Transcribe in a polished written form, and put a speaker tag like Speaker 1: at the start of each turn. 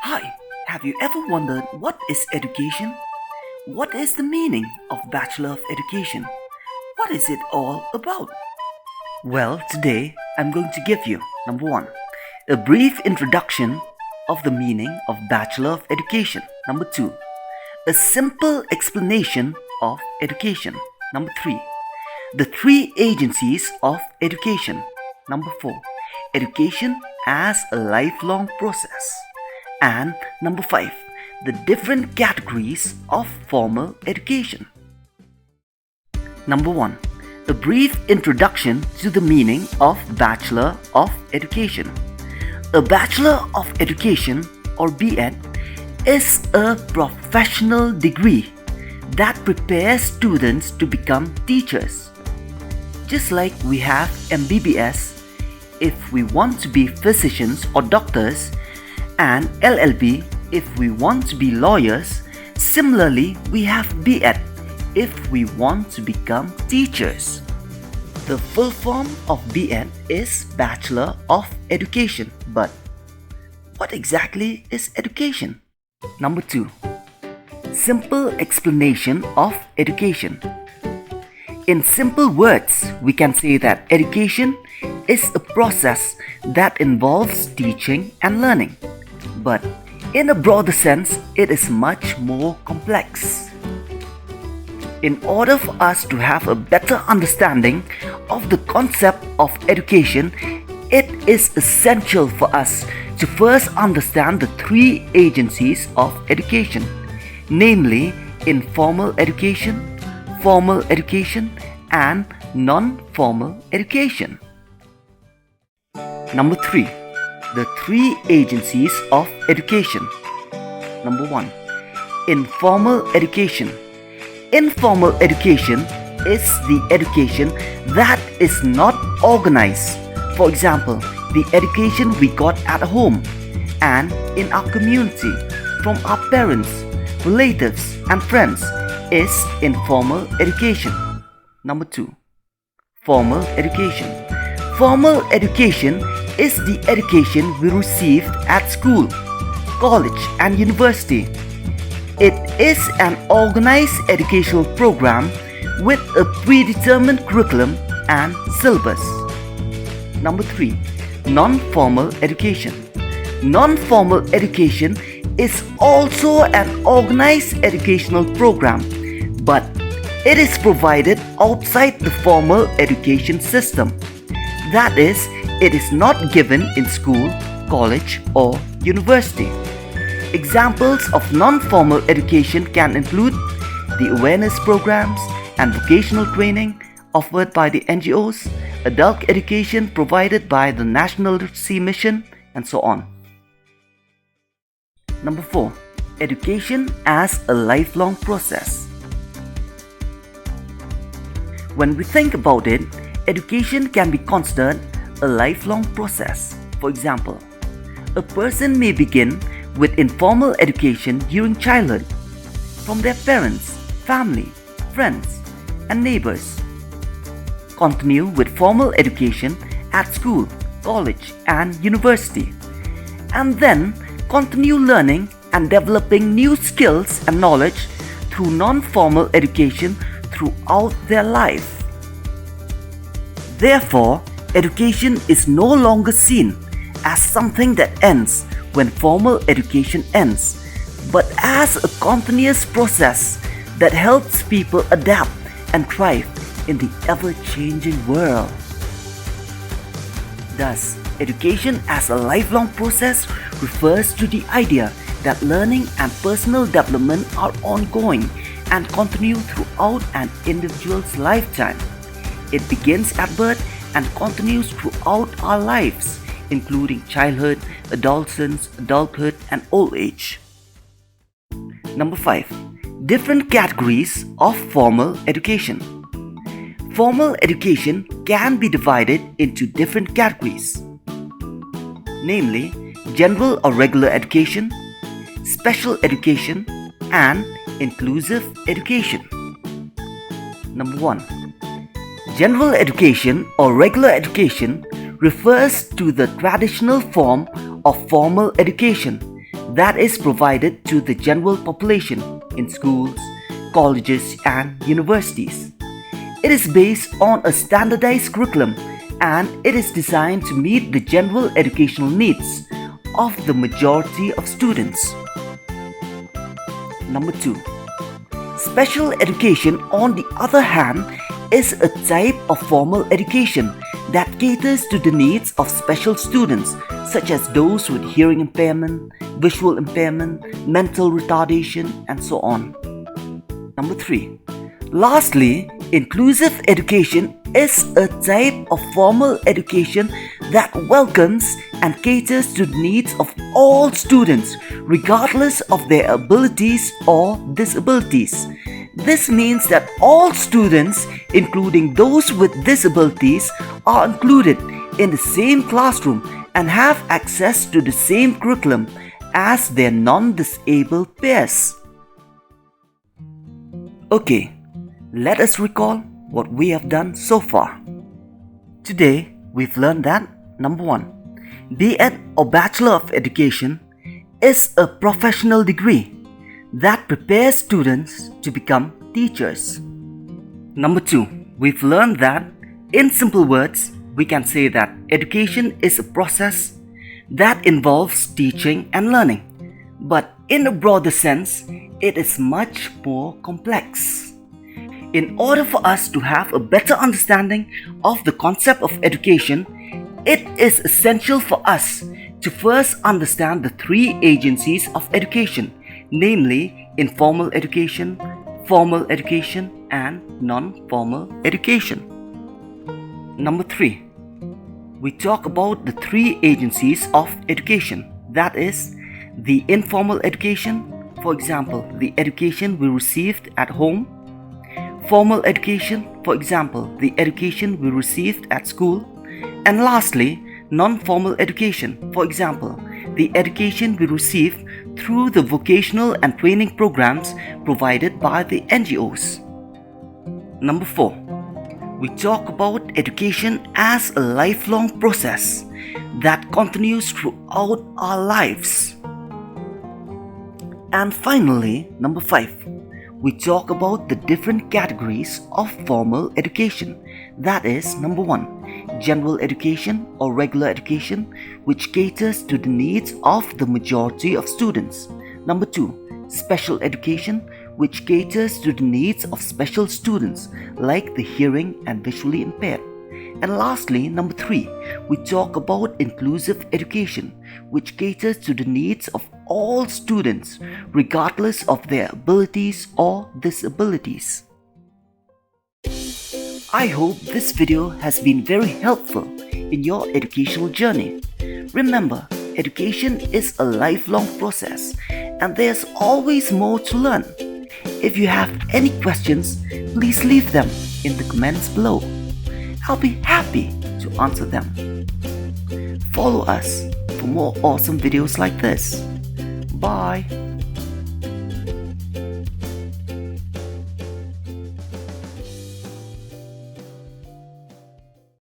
Speaker 1: Hi, have you ever wondered what is education? What is the meaning of Bachelor of Education? What is it all about? Well, today I'm going to give you number 1, a brief introduction of the meaning of Bachelor of Education. Number 2, a simple explanation of education. Number 3, the three agencies of education. Number 4, education as a lifelong process. And number 5, the different categories of formal education. Number 1, a brief introduction to the meaning of Bachelor of Education. A Bachelor of Education, or B.Ed, is a professional degree that prepares students to become teachers. Just like we have MBBS if we want to be physicians or doctors, and LLB if we want to be lawyers. Similarly, we have B.Ed if we want to become teachers. The full form of B.Ed is Bachelor of Education. But what exactly is education? Number 2, simple explanation of education. In simple words, we can say that education is a process that involves teaching and learning. But in a broader sense, it is much more complex. In order for us to have a better understanding of the concept of education, it is essential for us to first understand the three agencies of education, namely informal education, formal education, and non-formal education. Number 3, the three agencies of education. Number 1, informal education. Informal education is the education that is not organized. For example, the education we got at home and in our community from our parents, relatives, and friends is informal education. Number 2, formal education. Formal education is the education we received at school, college, and university. It is an organized educational program with a predetermined curriculum and syllabus. Number 3, non-formal education. Non-formal education is also an organized educational program, but it is provided outside the formal education system. That is, it is not given in school, college, or university. Examples of non-formal education can include the awareness programs and vocational training offered by the NGOs, adult education provided by the National Literacy Mission, and so on. Number 4, education as a lifelong process. When we think about it, education can be considered a lifelong process. For example, a person may begin with informal education during childhood from their parents, family, friends, and neighbors. Continue with formal education at school, college, and university, and then continue learning and developing new skills and knowledge through non-formal education throughout their life. Therefore, education is no longer seen as something that ends when formal education ends, but as a continuous process that helps people adapt and thrive in the ever-changing world. Thus, education as a lifelong process refers to the idea that learning and personal development are ongoing and continue throughout an individual's lifetime. It begins at birth and continues throughout our lives, including childhood, adolescence, adulthood, and old age. Number 5, different categories of formal education. Formal education can be divided into different categories, namely general or regular education, special education, and inclusive education. Number 1, general education or regular education refers to the traditional form of formal education that is provided to the general population in schools, colleges, and universities. It is based on a standardized curriculum and it is designed to meet the general educational needs of the majority of students. Number 2. Special education, on the other hand, is a type of formal education that caters to the needs of special students such as those with hearing impairment, visual impairment, mental retardation, and so on. Number 3. Lastly, inclusive education is a type of formal education that welcomes and caters to the needs of all students regardless of their abilities or disabilities. This means that all students, including those with disabilities, are included in the same classroom and have access to the same curriculum as their non-disabled peers. Okay, let us recall what we have done so far. Today, we've learned that number 1, B.Ed or Bachelor of Education is a professional degree that prepares students to become teachers. Number 2, we've learned that, in simple words, we can say that education is a process that involves teaching and learning, but in a broader sense, it is much more complex. In order for us to have a better understanding of the concept of education, it is essential for us to first understand the 3 agencies of education, namely informal education, formal education, and non-formal education. Number 3, we talk about the 3 agencies of education, that is, the informal education, for example, the education we received at home, formal education, for example, the education we received at school, and lastly, non-formal education, for example, the education we receive through the vocational and training programs provided by the NGOs. Number 4, we talk about education as a lifelong process that continues throughout our lives. And finally, number 5, we talk about the different categories of formal education. That is, number 1, general education or regular education, which caters to the needs of the majority of students. Number 2, special education, which caters to the needs of special students like the hearing and visually impaired. And lastly, number 3, we talk about inclusive education, which caters to the needs of all students regardless of their abilities or disabilities. I hope this video has been very helpful in your educational journey. Remember, education is a lifelong process and there's always more to learn. If you have any questions, please leave them in the comments below. I'll be happy to answer them. Follow us for more awesome videos like this. Bye.